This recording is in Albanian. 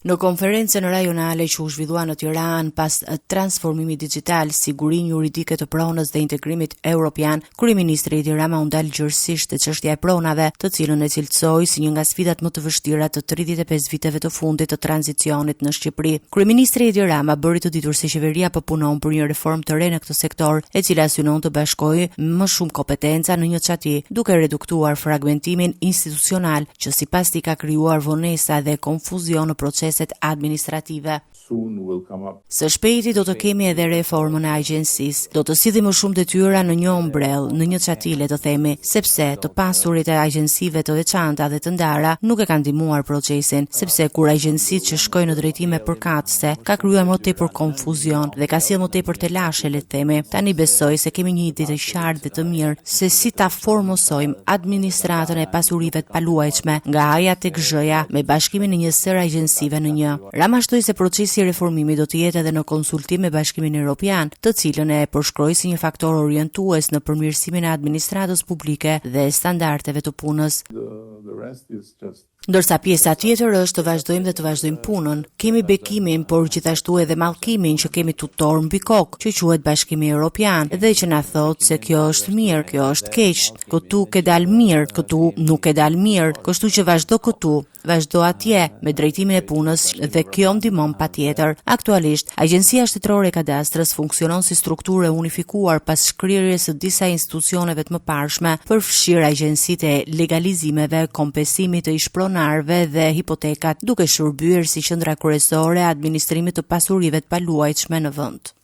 Në konferencën rajonale që u zhvillua në Tiranë pas transformimit digjital, sigurisë juridike të pronës dhe integrimit evropian, kryeministri Edi Rama u ndal gjërësisht te çështja e pronave, të cilën e cilësoi si një nga sfidat më të vështira të 35 viteve të fundit të tranzicionit në Shqipëri. Kryeministri Edi Rama bëri të ditur se qeveria po punon për një reformë të re në këtë sektor, e cila synon të bashkojë më shumë kompetenca në një çati, duke reduktuar fragmentimin institucional që sipas tij ka krijuar vonesa dhe konfuzion në proceset administrative. Së shpejti do të kemi edhe reformën e agjencisë. Do të sillim më shumë detyra në një ombrell, në një çatile të themi, sepse të pasurit e agjensive të veçanta dhe të ndara nuk e kanë ndihmuar procesin, sepse kur agjencitë që shkojnë në drejtime përkatëse ka krijuar më tepër konfuzion dhe ka sjellë më tepër telashe, le të themi. Tani besoj se kemi një ide të qartë dhe të mirë se si ta formosojmë administratën e pasurive të paluajtshme nga A-ja tek Z-ja me bashkimin e një sër agjensive në një. Rama shtoi se procesi i reformimit do të jetë edhe në konsultim me Bashkimin Evropian, të cilën e përshkroi si një faktor orientues në përmirësimin e administratës publike dhe standardeve të punës. Ndërsa pjesa tjetër është të vazhdojmë dhe të vazhdojmë punën. Kemi bekimin, por gjithashtu edhe mallkimin që kemi tutor mbi kokë, që quhet Bashkimi Evropian, dhe që na thotë se kjo është mirë, kjo është keq, këtu ke dal mirë, këtu nuk e dal mirë, kështu që vazhdo këtu, vazhdo atje me drejtimin e punës dhe kjo ndihmon patjetër. Aktualisht, Agjencia Shtetërore e Kadastrës funksionon si strukturë unifikuar pas shkrirjes së disa institucioneve të mëparshme, përfshirë agjencitë e legalizimeve, kompensimit të ishpronarëve dhe hipotekat, duke shërbyer si qendra kryesore e administrimit të pasurive të paluajtshme në vend.